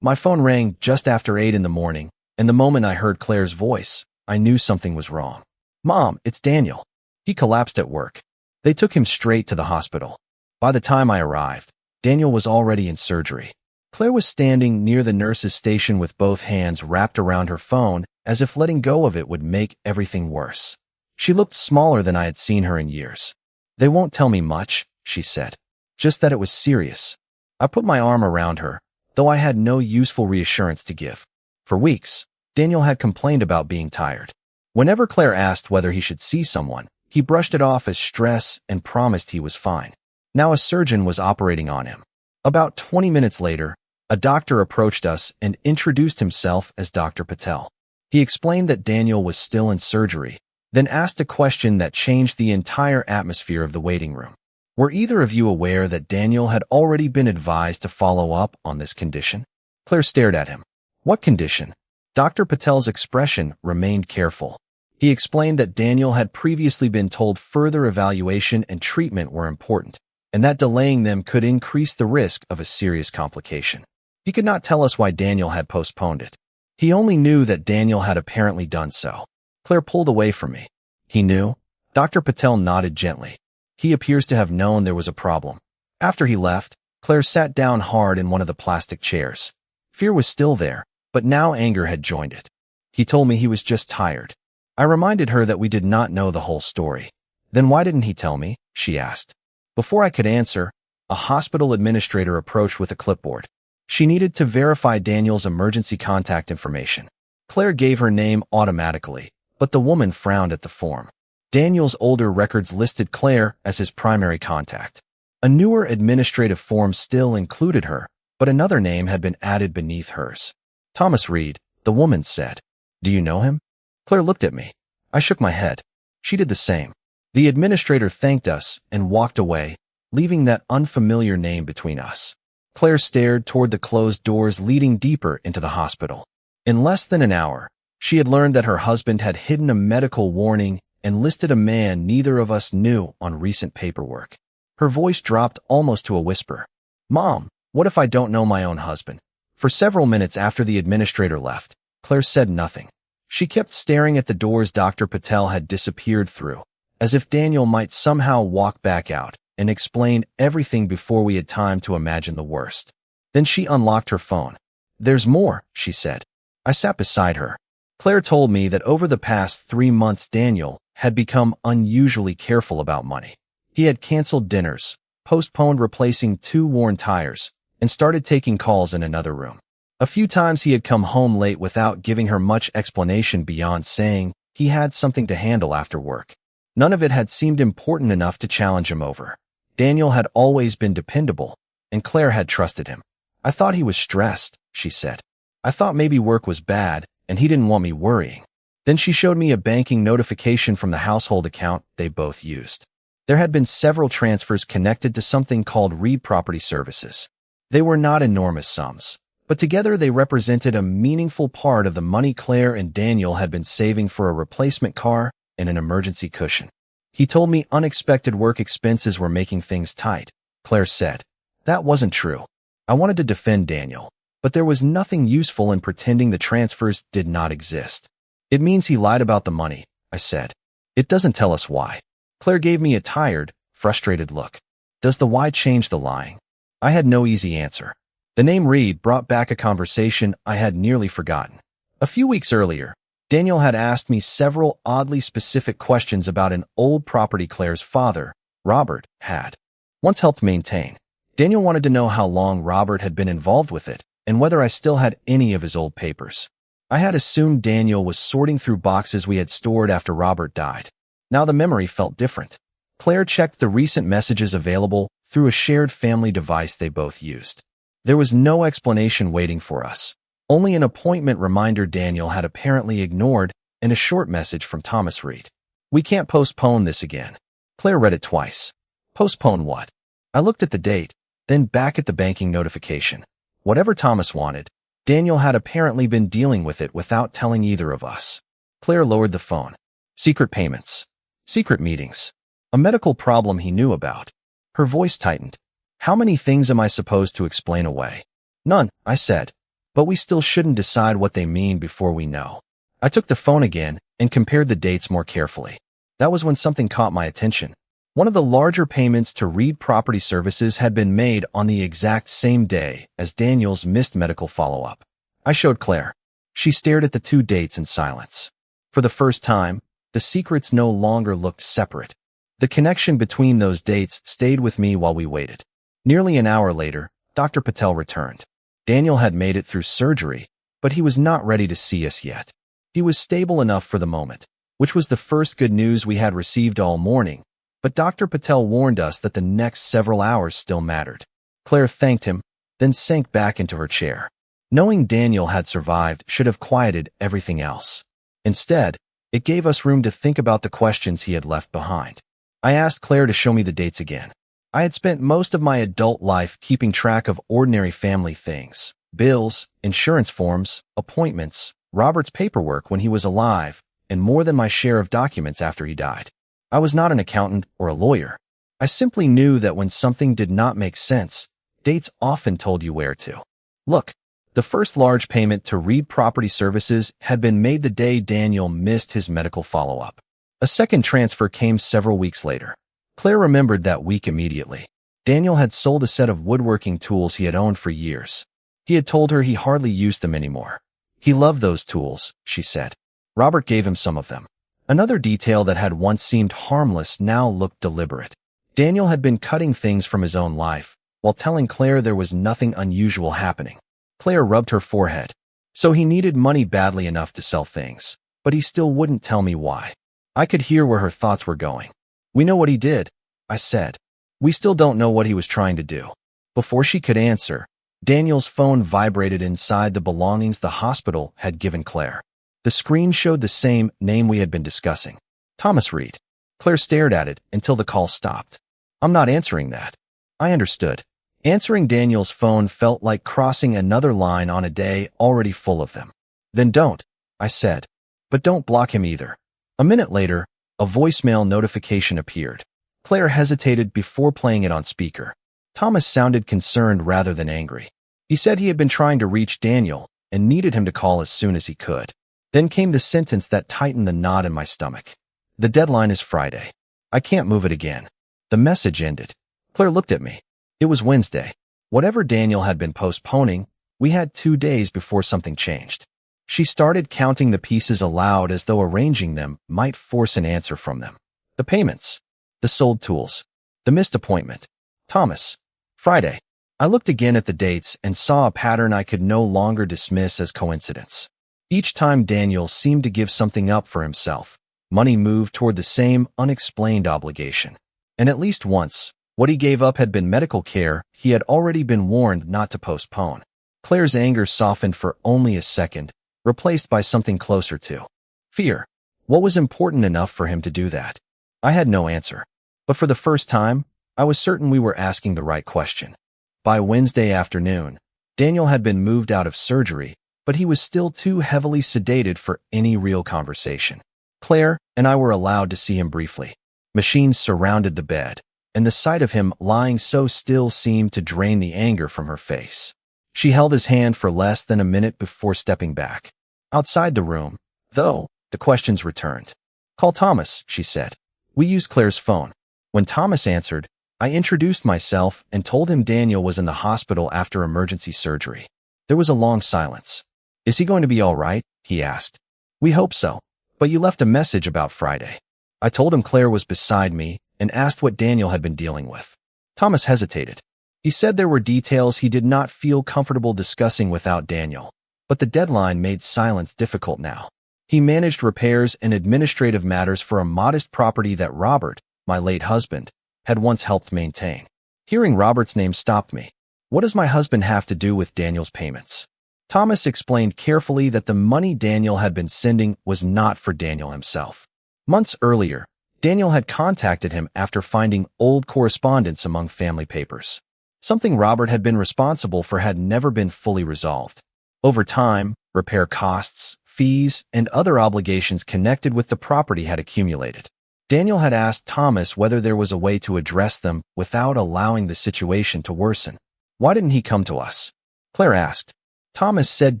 My phone rang just after 8 in the morning, and the moment I heard Claire's voice, I knew something was wrong. "Mom, it's Daniel." He collapsed at work. They took him straight to the hospital. By the time I arrived, Daniel was already in surgery. Claire was standing near the nurse's station with both hands wrapped around her phone, as if letting go of it would make everything worse. She looked smaller than I had seen her in years. "They won't tell me much," she said. "Just that it was serious." I put my arm around her, though I had no useful reassurance to give. For weeks, Daniel had complained about being tired. Whenever Claire asked whether he should see someone, he brushed it off as stress and promised he was fine. Now a surgeon was operating on him. About 20 minutes later, a doctor approached us and introduced himself as Dr. Patel. He explained that Daniel was still in surgery, then asked a question that changed the entire atmosphere of the waiting room. "Were either of you aware that Daniel had already been advised to follow up on this condition?" Claire stared at him. "What condition?" Dr. Patel's expression remained careful. He explained that Daniel had previously been told further evaluation and treatment were important, and that delaying them could increase the risk of a serious complication. He could not tell us why Daniel had postponed it. He only knew that Daniel had apparently done so. Claire pulled away from me. "He knew?" Dr. Patel nodded gently. "He appears to have known there was a problem." After he left, Claire sat down hard in one of the plastic chairs. Fear was still there, but now anger had joined it. "He told me he was just tired." I reminded her that we did not know the whole story. "Then why didn't he tell me?" she asked. Before I could answer, a hospital administrator approached with a clipboard. She needed to verify Daniel's emergency contact information. Claire gave her name automatically, but the woman frowned at the form. Daniel's older records listed Claire as his primary contact. A newer administrative form still included her, but another name had been added beneath hers. "Thomas Reed," the woman said. "Do you know him?" Claire looked at me. I shook my head. She did the same. The administrator thanked us and walked away, leaving that unfamiliar name between us. Claire stared toward the closed doors leading deeper into the hospital. In less than an hour, she had learned that her husband had hidden a medical warning and listed a man neither of us knew on recent paperwork. Her voice dropped almost to a whisper. "Mom, what if I don't know my own husband?" For several minutes after the administrator left, Claire said nothing. She kept staring at the doors Dr. Patel had disappeared through, as if Daniel might somehow walk back out and explain everything before we had time to imagine the worst. Then she unlocked her phone. "There's more," she said. I sat beside her. Claire told me that over the past 3 months Daniel had become unusually careful about money. He had canceled dinners, postponed replacing 2 worn tires, and started taking calls in another room. A few times he had come home late without giving her much explanation beyond saying he had something to handle after work. None of it had seemed important enough to challenge him over. Daniel had always been dependable, and Claire had trusted him. "I thought he was stressed," she said. "I thought maybe work was bad, and he didn't want me worrying." Then she showed me a banking notification from the household account they both used. There had been several transfers connected to something called Reed Property Services. They were not enormous sums, but together they represented a meaningful part of the money Claire and Daniel had been saving for a replacement car and an emergency cushion. "He told me unexpected work expenses were making things tight," Claire said. That wasn't true. I wanted to defend Daniel, but there was nothing useful in pretending the transfers did not exist. "It means he lied about the money," I said. "It doesn't tell us why." Claire gave me a tired, frustrated look. "Does the why change the lying?" I had no easy answer. The name Reed brought back a conversation I had nearly forgotten. A few weeks earlier, Daniel had asked me several oddly specific questions about an old property Claire's father, Robert, had once helped maintain. Daniel wanted to know how long Robert had been involved with it and whether I still had any of his old papers. I had assumed Daniel was sorting through boxes we had stored after Robert died. Now the memory felt different. Claire checked the recent messages available through a shared family device they both used. There was no explanation waiting for us, only an appointment reminder Daniel had apparently ignored and a short message from Thomas Reed. "We can't postpone this again." Claire read it twice. Postpone what? I looked at the date, then back at the banking notification. Whatever Thomas wanted, Daniel had apparently been dealing with it without telling either of us. Claire lowered the phone. Secret payments. Secret meetings. A medical problem he knew about. Her voice tightened. "How many things am I supposed to explain away?" "None," I said. but we still shouldn't decide what they mean before we know. I took the phone again and compared the dates more carefully. That was when something caught my attention. One of the larger payments to Reed Property Services had been made on the exact same day as Daniel's missed medical follow-up. I showed Claire. She stared at the two dates in silence. For the first time, the secrets no longer looked separate. The connection between those dates stayed with me while we waited. Nearly an hour later, Dr. Patel returned. Daniel had made it through surgery, but he was not ready to see us yet. He was stable enough for the moment, which was the first good news we had received all morning, but Dr. Patel warned us that the next several hours still mattered. Claire thanked him, then sank back into her chair. Knowing Daniel had survived should have quieted everything else. Instead, it gave us room to think about the questions he had left behind. I asked Claire to show me the dates again. I had spent most of my adult life keeping track of ordinary family things: bills, insurance forms, appointments, Robert's paperwork when he was alive, and more than my share of documents after he died. I was not an accountant or a lawyer. I simply knew that when something did not make sense, dates often told you where to look. The first large payment to Reed Property Services had been made the day Daniel missed his medical follow-up. A second transfer came several weeks later. Claire remembered that week immediately. Daniel had sold a set of woodworking tools he had owned for years. He had told her he hardly used them anymore. He loved those tools, she said. Robert gave him some of them. Another detail that had once seemed harmless now looked deliberate. Daniel had been cutting things from his own life, while telling Claire there was nothing unusual happening. Claire rubbed her forehead. So he needed money badly enough to sell things, but he still wouldn't tell me why. I could hear where her thoughts were going. We know what he did, I said. We still don't know what he was trying to do. Before she could answer, Daniel's phone vibrated inside the belongings the hospital had given Claire. The screen showed the same name we had been discussing. Thomas Reed. Claire stared at it until the call stopped. I'm not answering that. I understood. Answering Daniel's phone felt like crossing another line on a day already full of them. Then don't, I said. But don't block him either. A minute later, a voicemail notification appeared. Claire hesitated before playing it on speaker. Thomas sounded concerned rather than angry. He said he had been trying to reach Daniel and needed him to call as soon as he could. Then came the sentence that tightened the knot in my stomach. The deadline is Friday. I can't move it again. The message ended. Claire looked at me. It was Wednesday. Whatever Daniel had been postponing, we had 2 days before something changed. She started counting the pieces aloud as though arranging them might force an answer from them. The payments. The sold tools. The missed appointment. Thomas. Friday. I looked again at the dates and saw a pattern I could no longer dismiss as coincidence. Each time Daniel seemed to give something up for himself, money moved toward the same unexplained obligation. And at least once, what he gave up had been medical care he had already been warned not to postpone. Claire's anger softened for only a second, replaced by something closer to fear. What was important enough for him to do that? I had no answer. But for the first time, I was certain we were asking the right question. By Wednesday afternoon, Daniel had been moved out of surgery, but he was still too heavily sedated for any real conversation. Claire and I were allowed to see him briefly. Machines surrounded the bed, and the sight of him lying so still seemed to drain the anger from her face. She held his hand for less than a minute before stepping back. Outside the room, though, the questions returned. Call Thomas, she said. We used Claire's phone. When Thomas answered, I introduced myself and told him Daniel was in the hospital after emergency surgery. There was a long silence. Is he going to be all right? He asked. We hope so. But you left a message about Friday. I told him Claire was beside me and asked what Daniel had been dealing with. Thomas hesitated. He said there were details he did not feel comfortable discussing without Daniel, but the deadline made silence difficult now. He managed repairs and administrative matters for a modest property that Robert, my late husband, had once helped maintain. Hearing Robert's name stopped me. What does my husband have to do with Daniel's payments? Thomas explained carefully that the money Daniel had been sending was not for Daniel himself. Months earlier, Daniel had contacted him after finding old correspondence among family papers. Something Robert had been responsible for had never been fully resolved. Over time, repair costs, fees, and other obligations connected with the property had accumulated. Daniel had asked Thomas whether there was a way to address them without allowing the situation to worsen. Why didn't he come to us? Claire asked. Thomas said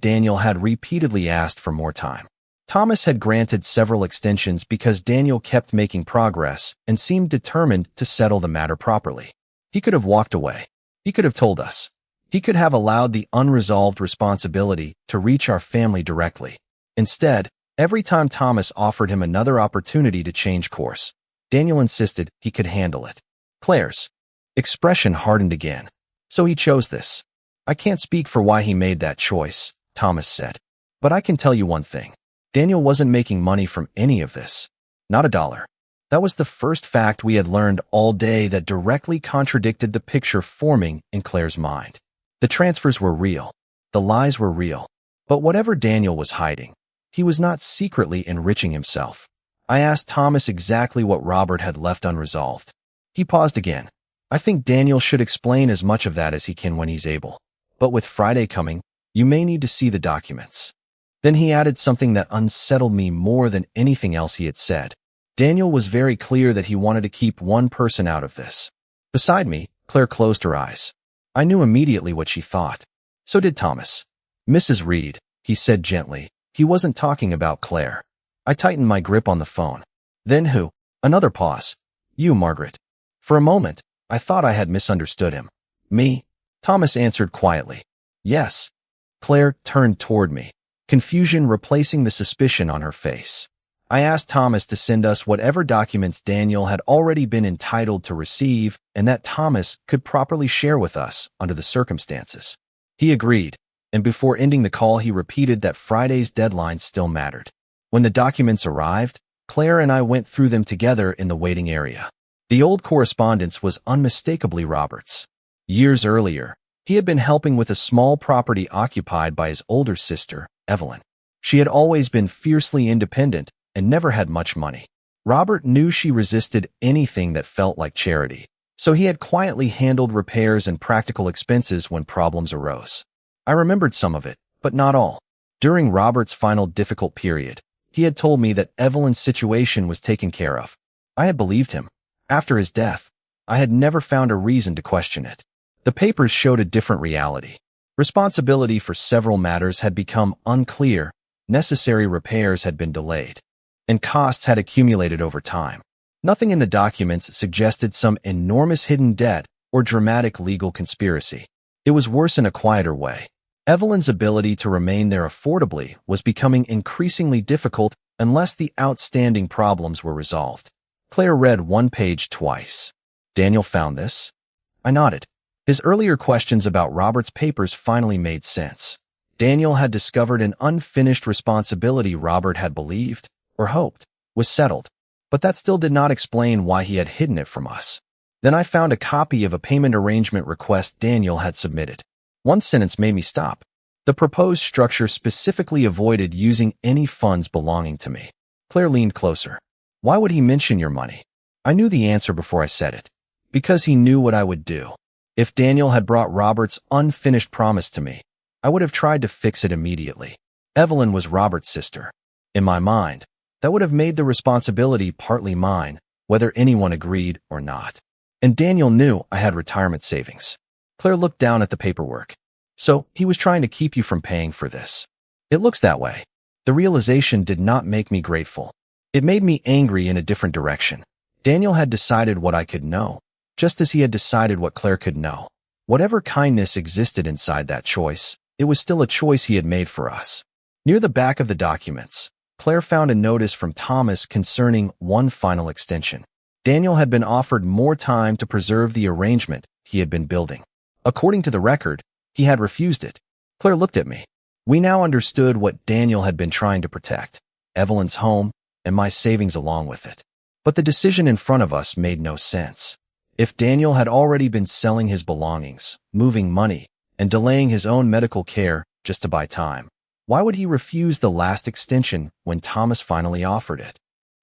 Daniel had repeatedly asked for more time. Thomas had granted several extensions because Daniel kept making progress and seemed determined to settle the matter properly. He could have walked away. He could have told us. He could have allowed the unresolved responsibility to reach our family directly. Instead, every time Thomas offered him another opportunity to change course, Daniel insisted he could handle it. Claire's expression hardened again. So he chose this. I can't speak for why he made that choice, Thomas said. But I can tell you one thing. Daniel wasn't making money from any of this. Not a dollar. That was the first fact we had learned all day that directly contradicted the picture forming in Claire's mind. The transfers were real. The lies were real. But whatever Daniel was hiding, he was not secretly enriching himself. I asked Thomas exactly what Robert had left unresolved. He paused again. I think Daniel should explain as much of that as he can when he's able. But with Friday coming, you may need to see the documents. Then he added something that unsettled me more than anything else he had said. Daniel was very clear that he wanted to keep one person out of this. Beside me, Claire closed her eyes. I knew immediately what she thought. So did Thomas. Mrs. Reed, he said gently. He wasn't talking about Claire. I tightened my grip on the phone. Then who? Another pause. You, Margaret. For a moment, I thought I had misunderstood him. Me? Thomas answered quietly. Yes. Claire turned toward me, confusion replacing the suspicion on her face. I asked Thomas to send us whatever documents Daniel had already been entitled to receive and that Thomas could properly share with us under the circumstances. He agreed, and before ending the call he repeated that Friday's deadline still mattered. When the documents arrived, Claire and I went through them together in the waiting area. The old correspondence was unmistakably Robert's. Years earlier, he had been helping with a small property occupied by his older sister, Evelyn. She had always been fiercely independent and never had much money. Robert knew she resisted anything that felt like charity, so he had quietly handled repairs and practical expenses when problems arose. I remembered some of it, but not all. During Robert's final difficult period, he had told me that Evelyn's situation was taken care of. I had believed him. After his death, I had never found a reason to question it. The papers showed a different reality. Responsibility for several matters had become unclear, necessary repairs had been delayed, and costs had accumulated over time. Nothing in the documents suggested some enormous hidden debt or dramatic legal conspiracy. It was worse in a quieter way. Evelyn's ability to remain there affordably was becoming increasingly difficult unless the outstanding problems were resolved. Claire read one page twice. Daniel found this? I nodded. His earlier questions about Robert's papers finally made sense. Daniel had discovered an unfinished responsibility Robert had believed, or hoped, was settled. But that still did not explain why he had hidden it from us. Then I found a copy of a payment arrangement request Daniel had submitted. One sentence made me stop. The proposed structure specifically avoided using any funds belonging to me. Claire leaned closer. Why would he mention your money? I knew the answer before I said it. Because he knew what I would do. If Daniel had brought Robert's unfinished promise to me, I would have tried to fix it immediately. Evelyn was Robert's sister. In my mind, that would have made the responsibility partly mine, whether anyone agreed or not. And Daniel knew I had retirement savings. Claire looked down at the paperwork. So, he was trying to keep you from paying for this. It looks that way. The realization did not make me grateful. It made me angry in a different direction. Daniel had decided what I could know, just as he had decided what Claire could know. Whatever kindness existed inside that choice, it was still a choice he had made for us. Near the back of the documents, Claire found a notice from Thomas concerning one final extension. Daniel had been offered more time to preserve the arrangement he had been building. According to the record, he had refused it. Claire looked at me. We now understood what Daniel had been trying to protect, Evelyn's home and my savings along with it. But the decision in front of us made no sense. If Daniel had already been selling his belongings, moving money, and delaying his own medical care just to buy time, why would he refuse the last extension when Thomas finally offered it?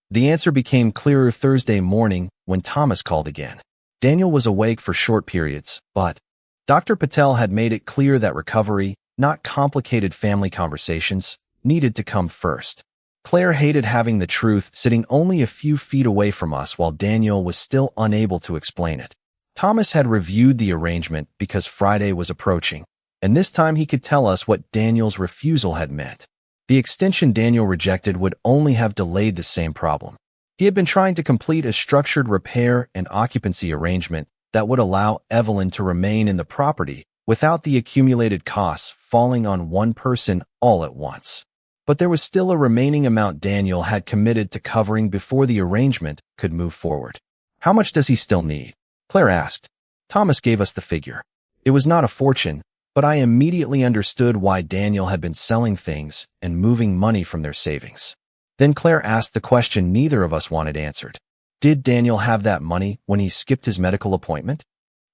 The answer became clearer Thursday morning when Thomas called again. Daniel was awake for short periods, but Dr. Patel had made it clear that recovery, not complicated family conversations, needed to come first. Claire hated having the truth sitting only a few feet away from us while Daniel was still unable to explain it. Thomas had reviewed the arrangement because Friday was approaching, and this time he could tell us what Daniel's refusal had meant. The extension Daniel rejected would only have delayed the same problem. He had been trying to complete a structured repair and occupancy arrangement that would allow Evelyn to remain in the property without the accumulated costs falling on one person all at once. But there was still a remaining amount Daniel had committed to covering before the arrangement could move forward. "How much does he still need?" Claire asked. Thomas gave us the figure. It was not a fortune, but I immediately understood why Daniel had been selling things and moving money from their savings. Then Claire asked the question neither of us wanted answered. Did Daniel have that money when he skipped his medical appointment?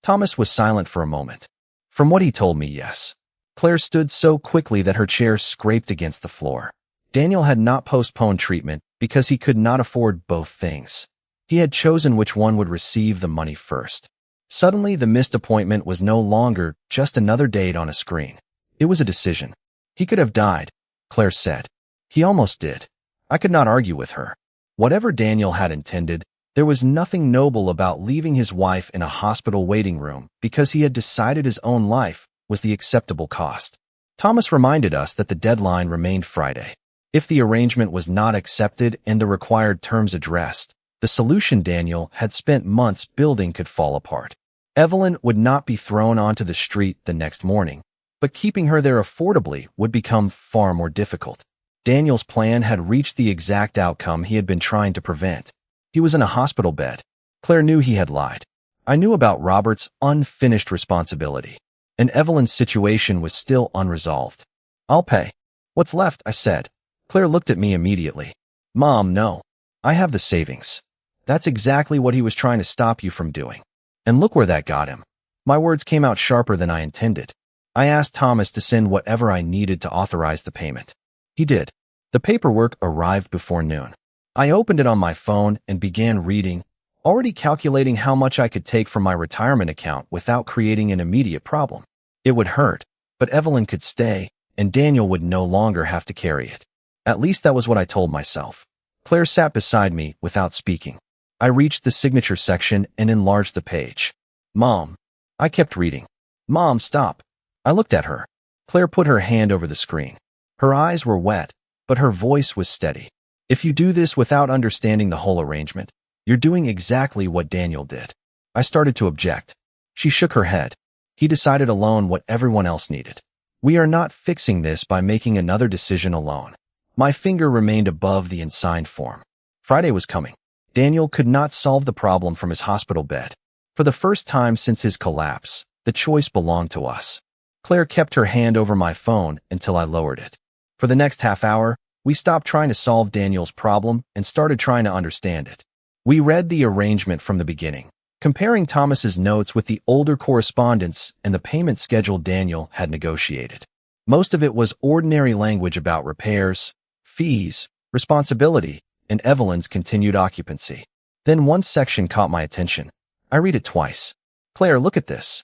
Thomas was silent for a moment. From what he told me, yes. Claire stood so quickly that her chair scraped against the floor. Daniel had not postponed treatment because he could not afford both things. He had chosen which one would receive the money first. Suddenly, the missed appointment was no longer just another date on a screen. It was a decision. He could have died, Claire said. He almost did. I could not argue with her. Whatever Daniel had intended, there was nothing noble about leaving his wife in a hospital waiting room because he had decided his own life was the acceptable cost. Thomas reminded us that the deadline remained Friday. If the arrangement was not accepted and the required terms addressed, the solution Daniel had spent months building could fall apart. Evelyn would not be thrown onto the street the next morning, but keeping her there affordably would become far more difficult. Daniel's plan had reached the exact outcome he had been trying to prevent. He was in a hospital bed. Claire knew he had lied. I knew about Robert's unfinished responsibility, and Evelyn's situation was still unresolved. "I'll pay. What's left?" I said. Claire looked at me immediately. "Mom, no. I have the savings." That's exactly what he was trying to stop you from doing. And look where that got him. My words came out sharper than I intended. I asked Thomas to send whatever I needed to authorize the payment. He did. The paperwork arrived before noon. I opened it on my phone and began reading, already calculating how much I could take from my retirement account without creating an immediate problem. It would hurt, but Evelyn could stay, and Daniel would no longer have to carry it. At least that was what I told myself. Claire sat beside me without speaking. I reached the signature section and enlarged the page. "Mom." I kept reading. "Mom, stop." I looked at her. Claire put her hand over the screen. Her eyes were wet, but her voice was steady. "If you do this without understanding the whole arrangement, you're doing exactly what Daniel did." I started to object. She shook her head. "He decided alone what everyone else needed. We are not fixing this by making another decision alone." My finger remained above the unsigned form. Friday was coming. Daniel could not solve the problem from his hospital bed. For the first time since his collapse, the choice belonged to us. Claire kept her hand over my phone until I lowered it. For the next half hour, we stopped trying to solve Daniel's problem and started trying to understand it. We read the arrangement from the beginning, comparing Thomas's notes with the older correspondence and the payment schedule Daniel had negotiated. Most of it was ordinary language about repairs, fees, responsibility, and Evelyn's continued occupancy. Then one section caught my attention. I read it twice. "Claire, look at this."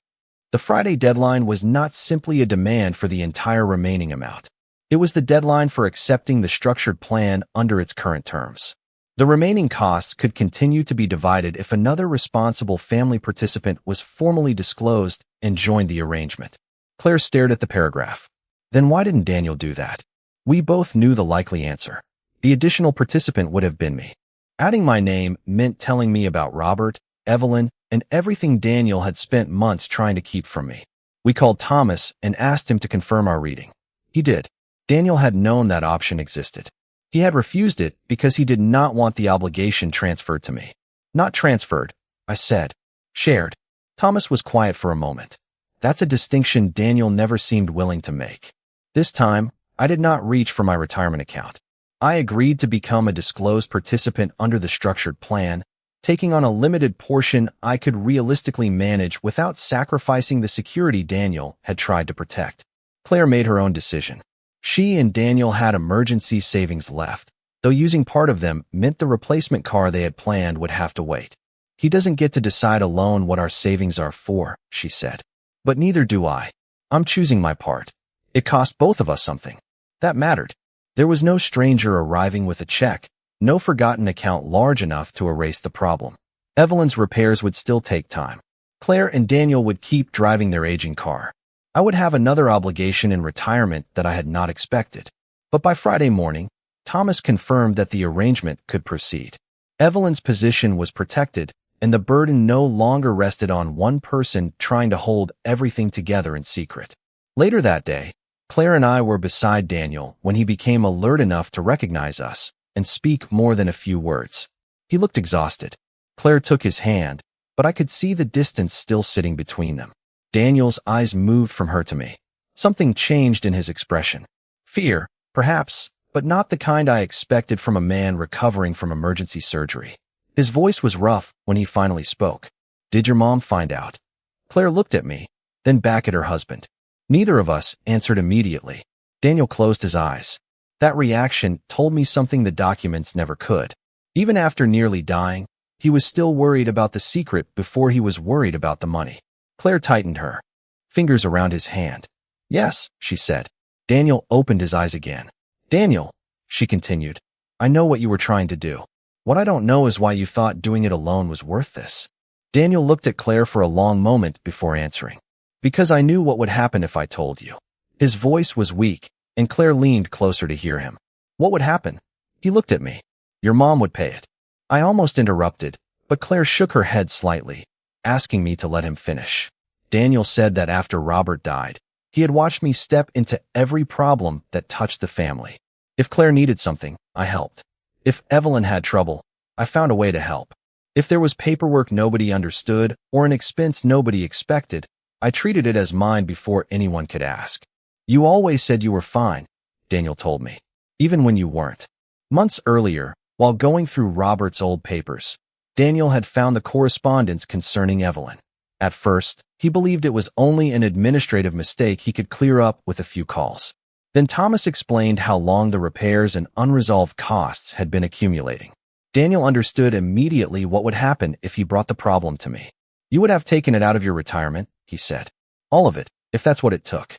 The Friday deadline was not simply a demand for the entire remaining amount. It was the deadline for accepting the structured plan under its current terms. The remaining costs could continue to be divided if another responsible family participant was formally disclosed and joined the arrangement. Claire stared at the paragraph. Then why didn't Daniel do that? We both knew the likely answer. The additional participant would have been me. Adding my name meant telling me about Robert, Evelyn, and everything Daniel had spent months trying to keep from me. We called Thomas and asked him to confirm our reading. He did. Daniel had known that option existed. He had refused it because he did not want the obligation transferred to me. "Not transferred," I said. "Shared." Thomas was quiet for a moment. That's a distinction Daniel never seemed willing to make. This time, I did not reach for my retirement account. I agreed to become a disclosed participant under the structured plan, taking on a limited portion I could realistically manage without sacrificing the security Daniel had tried to protect. Claire made her own decision. She and Daniel had emergency savings left, though using part of them meant the replacement car they had planned would have to wait. "He doesn't get to decide alone what our savings are for," she said. "But neither do I. I'm choosing my part. It cost both of us something. That mattered. There was no stranger arriving with a check, no forgotten account large enough to erase the problem. Evelyn's repairs would still take time. Claire and Daniel would keep driving their aging car. I would have another obligation in retirement that I had not expected. But by Friday morning, Thomas confirmed that the arrangement could proceed. Evelyn's position was protected, and the burden no longer rested on one person trying to hold everything together in secret. Later that day, Claire and I were beside Daniel when he became alert enough to recognize us and speak more than a few words. He looked exhausted. Claire took his hand, but I could see the distance still sitting between them. Daniel's eyes moved from her to me. Something changed in his expression. Fear, perhaps, but not the kind I expected from a man recovering from emergency surgery. His voice was rough when he finally spoke. "Did your mom find out?" Claire looked at me, then back at her husband. Neither of us answered immediately. Daniel closed his eyes. That reaction told me something the documents never could. Even after nearly dying, he was still worried about the secret before he was worried about the money. Claire tightened her fingers around his hand. "Yes," she said. Daniel opened his eyes again. "Daniel," she continued, "I know what you were trying to do. What I don't know is why you thought doing it alone was worth this." Daniel looked at Claire for a long moment before answering. "Because I knew what would happen if I told you." His voice was weak, and Claire leaned closer to hear him. "What would happen?" He looked at me. "Your mom would pay it." I almost interrupted, but Claire shook her head slightly, asking me to let him finish. Daniel said that after Robert died, he had watched me step into every problem that touched the family. If Claire needed something, I helped. If Evelyn had trouble, I found a way to help. If there was paperwork nobody understood or an expense nobody expected, I treated it as mine before anyone could ask. "You always said you were fine," Daniel told me, "even when you weren't." Months earlier, while going through Robert's old papers, Daniel had found the correspondence concerning Evelyn. At first, he believed it was only an administrative mistake he could clear up with a few calls. Then Thomas explained how long the repairs and unresolved costs had been accumulating. Daniel understood immediately what would happen if he brought the problem to me. "You would have taken it out of your retirement," he said. "All of it, if that's what it took."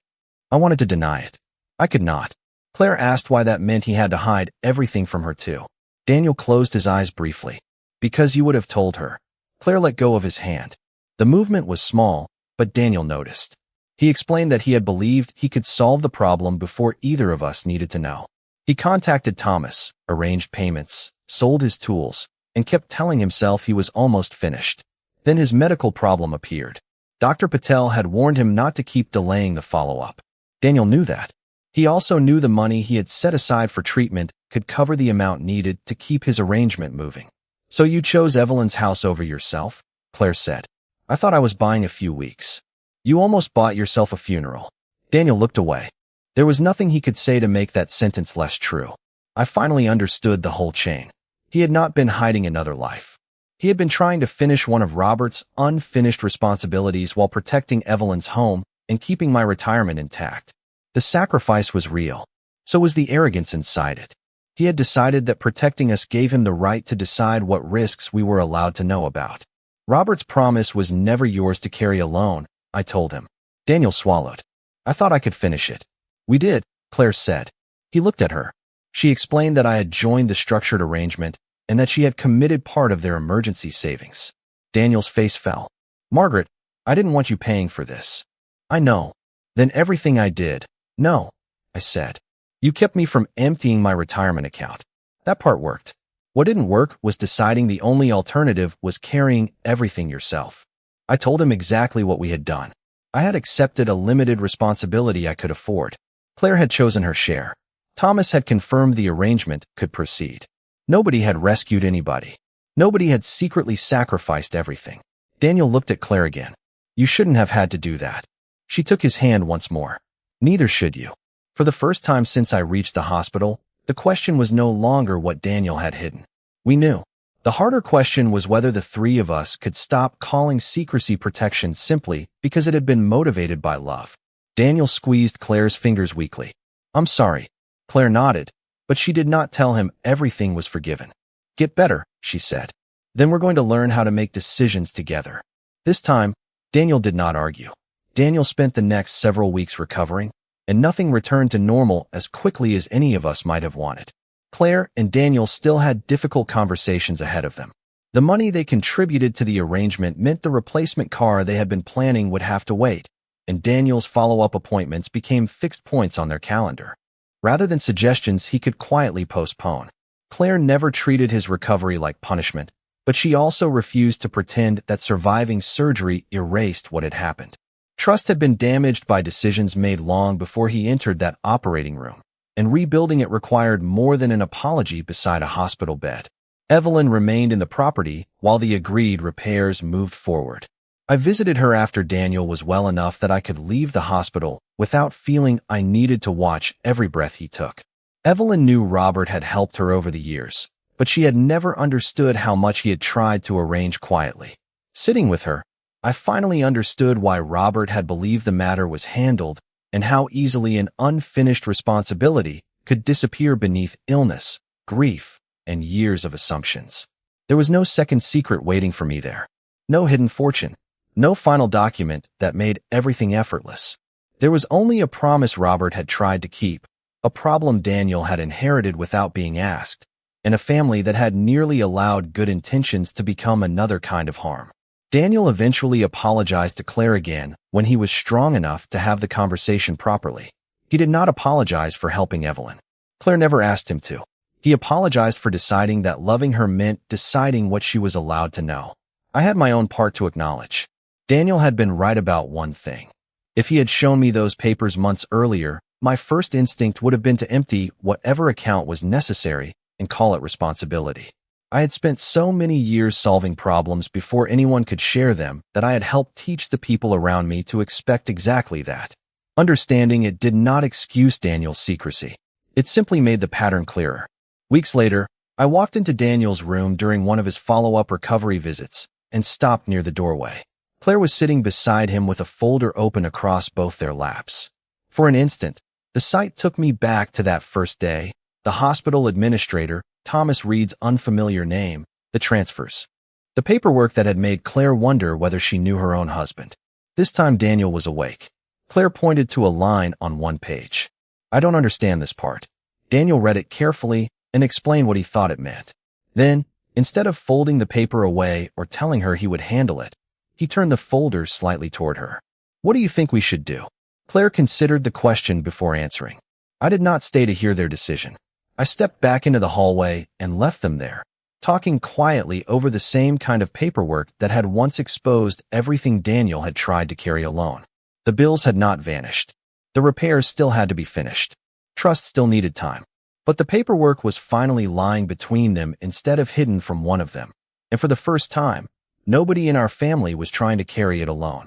I wanted to deny it. I could not. Claire asked why that meant he had to hide everything from her too. Daniel closed his eyes briefly. "Because you would have told her." Claire let go of his hand. The movement was small, but Daniel noticed. He explained that he had believed he could solve the problem before either of us needed to know. He contacted Thomas, arranged payments, sold his tools, and kept telling himself he was almost finished. Then his medical problem appeared. Dr. Patel had warned him not to keep delaying the follow-up. Daniel knew that. He also knew the money he had set aside for treatment could cover the amount needed to keep his arrangement moving. "So you chose Evelyn's house over yourself?" Claire said. "I thought I was buying a few weeks." "You almost bought yourself a funeral." Daniel looked away. There was nothing he could say to make that sentence less true. I finally understood the whole chain. He had not been hiding another life. He had been trying to finish one of Robert's unfinished responsibilities while protecting Evelyn's home and keeping my retirement intact. The sacrifice was real. So was the arrogance inside it. He had decided that protecting us gave him the right to decide what risks we were allowed to know about. "Robert's promise was never yours to carry alone," I told him. Daniel swallowed. "I thought I could finish it." "We did," Claire said. He looked at her. She explained that I had joined the structured arrangement and that she had committed part of their emergency savings. Daniel's face fell. "Margaret, I didn't want you paying for this." "I know." "Then everything I did." "No," I said. "You kept me from emptying my retirement account." That part worked. What didn't work was deciding the only alternative was carrying everything yourself. I told him exactly what we had done. I had accepted a limited responsibility I could afford. Claire had chosen her share. Thomas had confirmed the arrangement could proceed. Nobody had rescued anybody. Nobody had secretly sacrificed everything. Daniel looked at Claire again. "You shouldn't have had to do that." She took his hand once more. "Neither should you." For the first time since I reached the hospital, the question was no longer what Daniel had hidden. We knew. The harder question was whether the three of us could stop calling secrecy protection simply because it had been motivated by love. Daniel squeezed Claire's fingers weakly. "I'm sorry." Claire nodded, but she did not tell him everything was forgiven. "Get better," she said. "Then we're going to learn how to make decisions together." This time, Daniel did not argue. Daniel spent the next several weeks recovering, and nothing returned to normal as quickly as any of us might have wanted. Claire and Daniel still had difficult conversations ahead of them. The money they contributed to the arrangement meant the replacement car they had been planning would have to wait, and Daniel's follow-up appointments became fixed points on their calendar, rather than suggestions he could quietly postpone. Claire never treated his recovery like punishment, but she also refused to pretend that surviving surgery erased what had happened. Trust had been damaged by decisions made long before he entered that operating room, and rebuilding it required more than an apology beside a hospital bed. Evelyn remained in the property while the agreed repairs moved forward. I visited her after Daniel was well enough that I could leave the hospital without feeling I needed to watch every breath he took. Evelyn knew Robert had helped her over the years, but she had never understood how much he had tried to arrange quietly. Sitting with her, I finally understood why Robert had believed the matter was handled and how easily an unfinished responsibility could disappear beneath illness, grief, and years of assumptions. There was no second secret waiting for me there. No hidden fortune. No final document that made everything effortless. There was only a promise Robert had tried to keep, a problem Daniel had inherited without being asked, and a family that had nearly allowed good intentions to become another kind of harm. Daniel eventually apologized to Claire again when he was strong enough to have the conversation properly. He did not apologize for helping Evelyn. Claire never asked him to. He apologized for deciding that loving her meant deciding what she was allowed to know. I had my own part to acknowledge. Daniel had been right about one thing. If he had shown me those papers months earlier, my first instinct would have been to empty whatever account was necessary and call it responsibility. I had spent so many years solving problems before anyone could share them that I had helped teach the people around me to expect exactly that. Understanding it did not excuse Daniel's secrecy. It simply made the pattern clearer. Weeks later, I walked into Daniel's room during one of his follow-up recovery visits and stopped near the doorway. Claire was sitting beside him with a folder open across both their laps. For an instant, the sight took me back to that first day, the hospital administrator, Thomas Reed's unfamiliar name, the transfers. The paperwork that had made Claire wonder whether she knew her own husband. This time Daniel was awake. Claire pointed to a line on one page. "I don't understand this part." Daniel read it carefully and explained what he thought it meant. Then, instead of folding the paper away or telling her he would handle it, he turned the folder slightly toward her. "What do you think we should do?" Claire considered the question before answering. I did not stay to hear their decision. I stepped back into the hallway and left them there, talking quietly over the same kind of paperwork that had once exposed everything Daniel had tried to carry alone. The bills had not vanished. The repairs still had to be finished. Trust still needed time. But the paperwork was finally lying between them instead of hidden from one of them. And for the first time, nobody in our family was trying to carry it alone.